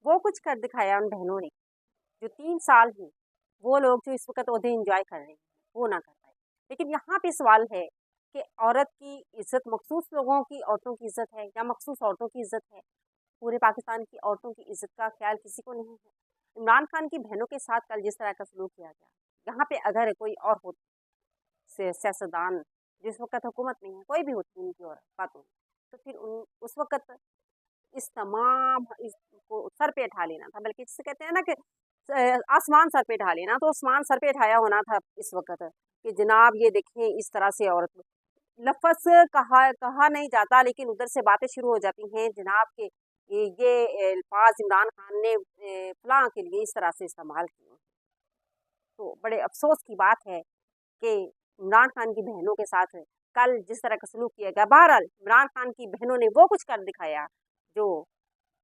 وہ کچھ کر دکھایا ان بہنوں نے جو 3 سال ہیں وہ لوگ جو اس وقت عہدے انجوائے کر رہے ہیں وہ نہ کر پائے۔ لیکن یہاں پہ سوال ہے کہ عورت کی عزت مخصوص لوگوں کی عورتوں کی عزت ہے یا مخصوص عورتوں کی عزت ہے؟ پورے پاکستان کی عورتوں کی عزت کا خیال کسی کو نہیں ہے۔ عمران خان کی بہنوں کے ساتھ کل جس طرح کا سلوک کیا گیا، یہاں پہ اگر کوئی اور ہو سیاستدان جس وقت حکومت میں ہے، کوئی بھی ہوتی ان کی اور خاتون، تو پھر اس وقت اس تمام اس کو سر پہ اٹھا لینا تھا، بلکہ جسے کہتے ہیں نا کہ آسمان سر پہ اٹھا لینا، تو آسمان سر پہ اٹھایا ہونا تھا اس وقت کہ جناب یہ دیکھیں اس طرح سے عورت لفظ کہا نہیں جاتا، لیکن ادھر سے باتیں شروع ہو جاتی ہیں جناب کہ یہ الفاظ عمران خان نے فلاں کے لیے اس طرح سے استعمال کیے۔ تو بڑے افسوس کی بات ہے کہ عمران خان کی بہنوں کے ساتھ کل جس طرح کا سلوک کیا گیا، بہرحال عمران خان کی بہنوں نے وہ کچھ کر دکھایا جو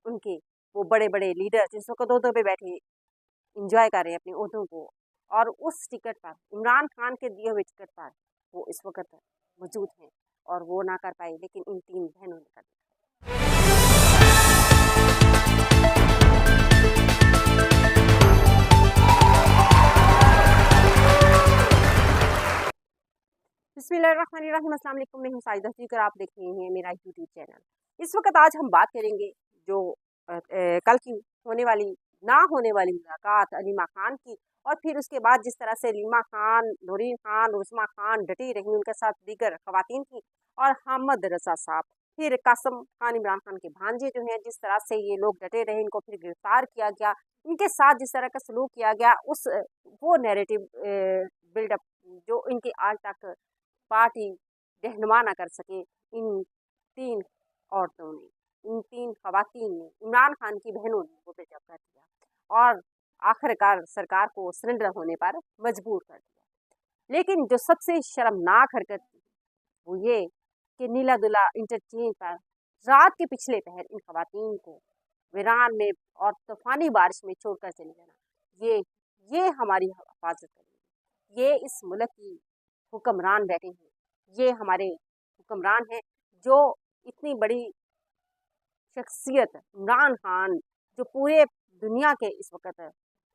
ان کے وہ بڑے بڑے لیڈر جس وقت عہدوں پہ بیٹھے انجوائے کر رہے ہیں اپنے عہدوں کو، اور اس ٹکٹ پر عمران خان کے دیے ہوئے ٹکٹ پر وہ اس وقت موجود ہیں اور وہ نہ کر پائے، لیکن ان 3 بہنوں نے کر دیا۔ بسم اللہ الرحمن الرحیم، السلام علیکم، میں ہوں ساجدہ اور آپ دیکھ رہے ہیں میرا یوٹیوب چینل۔ اس وقت آج ہم بات کریں گے جو کل کی نہ ہونے والی ملاقات علیمہ خان کی، اور پھر اس کے بعد جس طرح سے علیمہ خان، نورین خان، عظمیٰ خان ڈٹی رہی، ان کے ساتھ دیگر خواتین تھیں، اور حامد رضا صاحب، پھر قاسم خان عمران خان کے بھانجے جو ہیں جس طرح سے یہ لوگ ڈٹے رہے، ان کو پھر گرفتار کیا گیا، ان کے ساتھ جس طرح کا سلوک کیا گیا، وہ نیریٹو بلڈ اپ جو ان کے آج تک پارٹی رہنما نہ کر سکے، ان 3 عورتوں نے، ان 3 خواتین نے، عمران خان کی بہنوں نے وہ بلڈ اپ کر دیا اور آخر کار سرکار کو سرنڈر ہونے پر مجبور کر دیا۔ لیکن جو سب سے شرمناک حرکت تھی وہ یہ کہ نیلا دلہ انٹرچینج پر رات کے پچھلے پہر ان خواتین کو ویران میں اور طوفانی بارش میں چھوڑ کر چلے جانا، یہ ہماری حفاظت کریں گے، یہ اس ملک کی حکمران بیٹھے ہیں، یہ ہمارے حکمران ہیں جو اتنی بڑی شخصیت عمران خان جو پورے دنیا کے اس وقت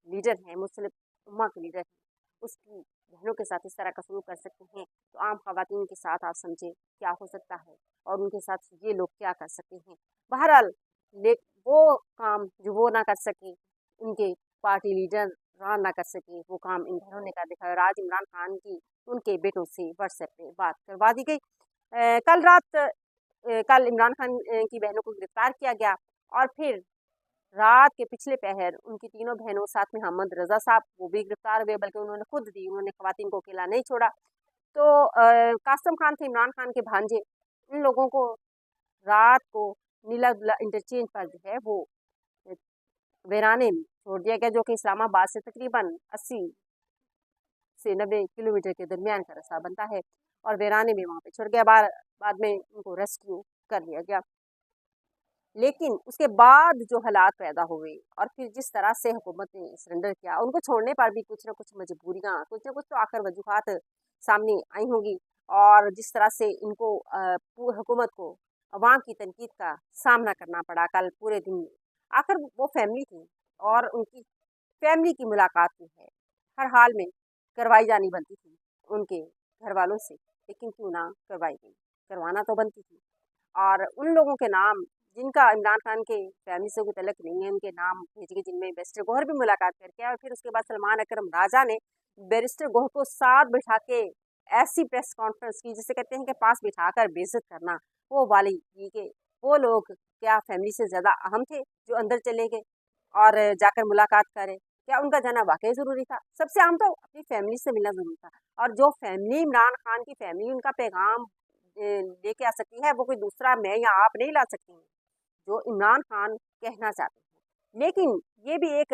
لیڈر ہیں، مسلم امہ کے لیڈر ہیں، اس کی بہنوں کے ساتھ اس طرح کا سلوک کر سکتے ہیں، تو عام خواتین کے ساتھ آپ سمجھے کیا ہو سکتا ہے، اور ان کے ساتھ یہ لوگ کیا کر سکتے ہیں۔ بہرحال وہ کام جو وہ نہ کر سکے، ان کے پارٹی لیڈر نہ کر سکے، وہ کام ان بہنوں نے کر دکھایا، اور آج عمران خان کی ان کے بیٹوں سے واٹس ایپ پہ بات کروا دی گئی۔ کل عمران خان کی بہنوں کو گرفتار کیا گیا، اور پھر رات کے پچھلے پہر ان کی 3 بہنوں ساتھ میں حامد رضا صاحب وہ بھی گرفتار ہوئے، بلکہ انہوں نے خود دی، انہوں نے خواتین کو اکیلا نہیں چھوڑا۔ تو قاسم خان تھے عمران خان کے بھانجے، ان لوگوں کو رات کو نیلا دلہ انٹرچینج پر جو ہے وہ ویرانے میں چھوڑ دیا گیا، جو کہ اسلام آباد سے تقریباً 80 سے 90 کلومیٹر کے درمیان کا رستہ بنتا ہے، اور ویرانے میں وہاں پہ چھوڑ گیا، بعد میں ان کو ریسکیو کر لیا گیا۔ لیکن اس کے بعد جو حالات پیدا ہوئے اور پھر جس طرح سے حکومت نے سرنڈر کیا، ان کو چھوڑنے پر بھی کچھ نہ کچھ مجبوریاں، کچھ نہ کچھ تو آخر وجوہات سامنے آئی ہوں گی، اور جس طرح سے ان کو حکومت کو عوام کی تنقید کا سامنا کرنا پڑا کل پورے دن میں۔ آخر وہ فیملی تھی اور ان کی فیملی کی ملاقات بھی ہے، ہر حال میں کروائی جانی بنتی تھی ان کے گھر والوں سے، لیکن کیوں نہ کروائی گئی، کروانا تو بنتی تھی۔ اور ان لوگوں کے نام جن کا عمران خان کے فیملی سے کوئی تعلق نہیں ہے، ان کے نام بھیج گئے، جن میں بیرسٹر گوہر بھی ملاقات کر کے، اور پھر اس کے بعد سلمان اکرم راجہ نے بیرسٹر گوہر کو ساتھ بٹھا کے ایسی پریس کانفرنس کی جسے کہتے ہیں کہ پاس بٹھا کر بے عزت کرنا، وہ والی یہ کہ وہ لوگ کیا فیملی سے زیادہ اہم تھے جو اندر چلے گئے اور جا کر ملاقات کرے؟ کیا ان کا جانا واقعی ضروری تھا؟ سب سے اہم تو اپنی فیملی سے ملنا ضروری تھا، اور جو فیملی عمران خان کی فیملی ان کا پیغام لے کے آ سکتی ہے، وہ کوئی دوسرا میں یا آپ نہیں لا سکتی ہیں جو عمران خان کہنا چاہتے ہیں۔ لیکن یہ بھی ایک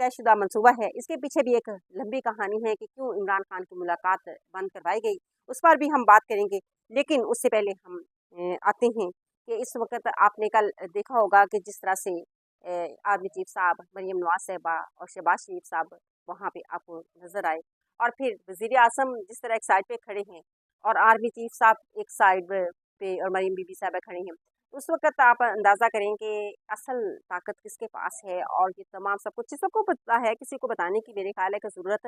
طے شدہ منصوبہ ہے، اس کے پیچھے بھی ایک لمبی کہانی ہے کہ کیوں عمران خان کی ملاقات بند کروائی گئی، اس پر بھی ہم بات کریں گے۔ لیکن اس سے پہلے ہم آتے ہیں کہ اس وقت آپ نے کل دیکھا ہوگا کہ جس طرح سے آرمی چیف صاحب مریم نواز صاحبہ اور شہباز شریف صاحب وہاں پہ آپ کو نظر آئے، اور پھر وزیر اعظم جس طرح ایک سائڈ پہ کھڑے ہیں اور آرمی چیف صاحب ایک سائڈ پہ اور مریم بی بی صاحبہ کھڑے ہیں، उस वक़्त आप अंदाज़ा करें कि असल ताकत किसके पास है, और ये तमाम सब कुछ सबको पता है, किसी को बताने की मेरे ख़्याल है कि ज़रूरत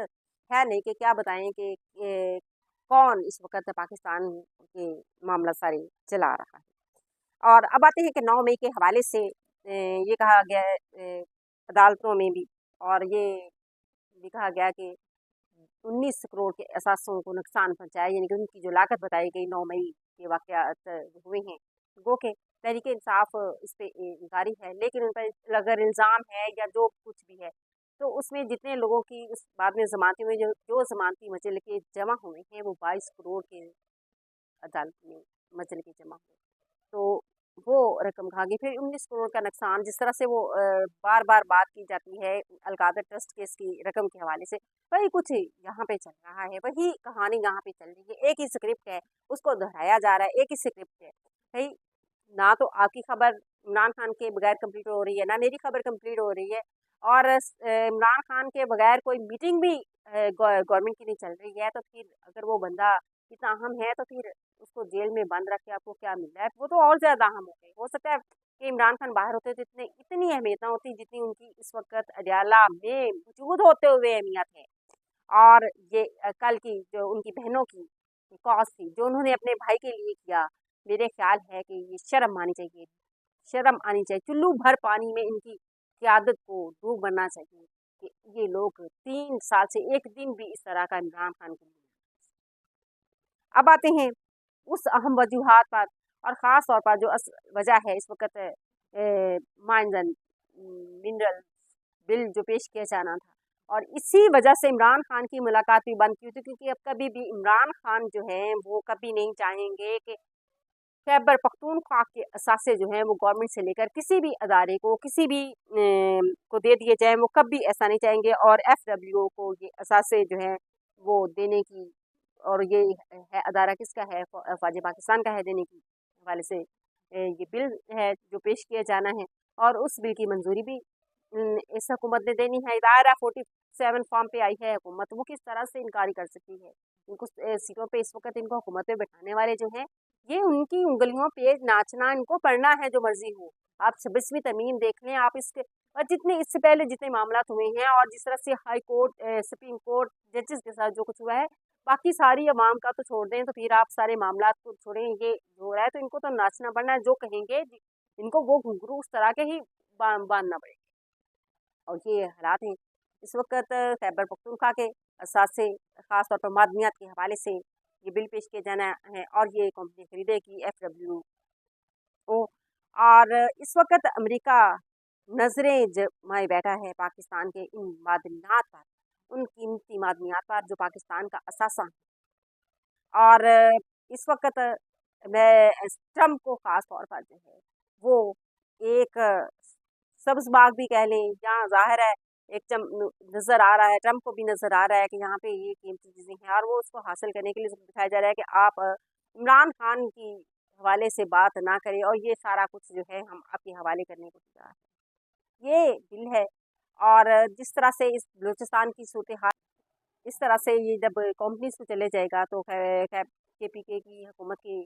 है नहीं कि क्या बताएँ कि कौन इस वक़्त पाकिस्तान के मामला सारे चला रहा है। और अब आते हैं कि 9 मई के हवाले से ये कहा गया है अदालतों में भी, और ये भी कहा गया कि 19 करोड़ के असासों को नुकसान पहुँचाया, यानी कि उनकी जो लागत बताई गई 9 मई के वाक़यात हुए हैं, गो के तहरीक-ए-इंसाफ इस पे इनकारी है, लेकिन उन पर अगर इल्ज़ाम है या जो कुछ भी है, तो उसमें जितने लोगों की उस बाद में ज़मानतें हुई, जो ज़मानती मचल के जमा हुए हैं, वो 22 करोड़ के अदालत में मचल के जमा हुए। तो वो रकम कहाँ गई? फिर 19 करोड़ का नुकसान, जिस तरह से वो बार-बार बात की जाती है अलकादर ट्रस्ट केस की रकम के हवाले से, वही कुछ यहाँ पे चल रहा है, वही कहानी यहाँ पे चल रही है। एक ही स्क्रिप्ट है, उसको दोहराया जा रहा है, एक ही स्क्रिप्ट है। भई ना तो आपकी खबर इमरान खान के बगैर कंप्लीट हो रही है, ना मेरी खबर कंप्लीट हो रही है, और इमरान खान के बगैर कोई मीटिंग भी गवर्नमेंट की नहीं चल रही है, तो फिर अगर वो बंदा इतना अहम है, तो फिर उसको जेल में बंद रख के आपको क्या मिल रहा है? वो तो और ज़्यादा अहम हो गए। हो सकता है कि इमरान खान बाहर होते तो इतनी अहमियत ना होती जितनी उनकी इस वक़्त अडयाला में मौजूद होते हुए अहमियत है। और ये कल की जो उनकी बहनों की कॉज़ थी, जो उन्होंने अपने भाई के लिए किया, मेरे ख़्याल है कि ये शर्म आनी चाहिए, शर्म आनी चाहिए। चुल्लू भर पानी में इनकी क़यादत को डूब मरना चाहिए कि ये लोग 3 साल से एक दिन भी इस तरह का इमरान खान को नहीं। अब आते हैं उस अहम वजूहात पर, और ख़ास तौर पर जो वजह है इस वक़्त माइंस एंड मिनरल बिल जो पेश किया जाना था, और इसी वजह से इमरान खान की मुलाकात भी बंद की थी, क्योंकि अब कभी भी इमरान खान जो हैं वो कभी नहीं चाहेंगे कि खैबर पख्तूनख्वा के असासे जो हैं वो गवर्नमेंट से लेकर किसी भी अदारे को, किसी भी को दे दिए जाएँ, वो कभी ऐसा नहीं चाहेंगे। और एफडब्ल्यूओ को ये असासे जो हैं वो देने की, और ये है अदारा किसका है? फ़ौज पाकिस्तान का है देने की हवाले से ये बिल है जो पेश किया जाना है, और उस बिल की मंजूरी भी इस हुकूमत ने देनी है। दायरा 47 फॉर्म पे आई है हुकूमत, वो किस तरह से इनकार कर सकती है? इनको सीटों पे इस वक़्त इनको हुकूमत पे बैठाने वाले जो हैं, ये उनकी उँगलियों पे नाचना, इनको पढ़ना है जो मर्ज़ी हो। आप 26वीं तरमीम देख लें, आप इसके और जितने इससे पहले जितने मामलात हुए हैं, और जिस तरह से हाई कोर्ट, सुप्रीम कोर्ट जजेस के साथ जो कुछ हुआ है, बाकी सारी अवाम का तो छोड़ दें, तो फिर आप सारे मामलात को छोड़ें, ये जो हो रहा है, तो इनको तो नाचना पड़ना है, जो कहेंगे इनको वो घुंघरू उस तरह के ही बाँधना पड़ेगा। और ये हालात हैं इस वक़्त खैबर पख्तूनख्वा के असासे, ख़ास तौर पर मादनियात के हवाले से ये बिल पेश किया जाना है, और ये कंपनी खरीदेगी एफडब्ल्यू ओ। और इस वक़्त अमेरिका नज़रें जमाए बैठा है पाकिस्तान के इन मादनियात पर, उन कीमती मादनियात पर जो पाकिस्तान का असासा है। और इस वक़्त मैं ट्रम्प को ख़ास तौर पर जो है वो एक सब्ज़ बाग भी कह लें, जहाँ ज़ाहिर है एक नज़र आ रहा है, ट्रम्प को भी नज़र आ रहा है कि यहाँ पे ये कीमती चीज़ें हैं, और वो उसको हासिल करने के लिए उसको दिखाया जा रहा है कि आप इमरान खान की हवाले से बात ना करें, और ये सारा कुछ जो है हम आपके हवाले करने को तैयार हैं। ये बिल है, और जिस तरह से इस बलूचिस्तान की सूरत-ए-हाल इस तरह से ये जब कंपनीज़ को चले जाएगा, तो केपीके की हुकूमत की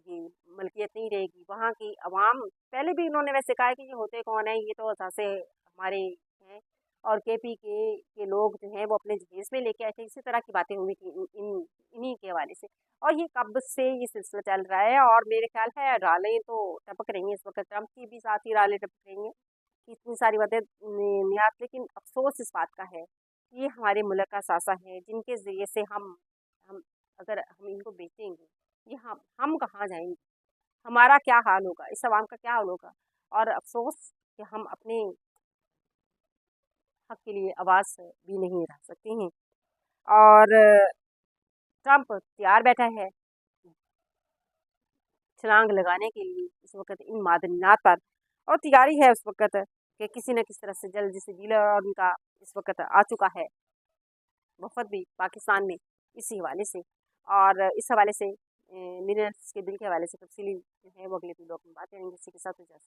ये मलकियत नहीं रहेगी। वहाँ की अवाम, पहले भी इन्होंने वैसे कहा है कि ये होते कौन है, ये तो असासे हमारे हैं, और केपीके के लोग जो हैं वो अपने जहेज़ में लेके आए थे। इसी तरह की बातें हुई थी इन्हीं के हवाले से, और ये कब से ये सिलसिला चल रहा है, और मेरे ख्याल है रालें तो टपक रही हैं इस वक़्त, ट्रम्प की भी साथ ही रालें टपक रही हैं कि इतनी सारी बातें नियात। लेकिन अफ़सोस इस बात का है ये हमारे मुल्क का सासा है, जिनके ज़रिए से हम अगर हम इनको बेचेंगे, ये हम कहाँ जाएँगे? हमारा क्या हाल होगा? इस अवाम का क्या हाल होगा? और अफ़सोस कि हम अपने हक़ के लिए आवाज़ भी नहीं उठा सकते हैं, और ट्रम्प तैयार बैठा है छलांग लगाने के लिए इस वक़्त इन मादनियात पर, और तैयारी है उस वक़्त कि किसी न किसी तरह से जल्दी से डील, और उनका इस वक़्त आ चुका है वफ़द भी पाकिस्तान में इसी हवाले से। और इस हवाले से मिनरल्स के बिल के हवाले से तफ़सीली जो है वो अगले वीडियो में बात करेंगे। इसी के साथ इजाज़त।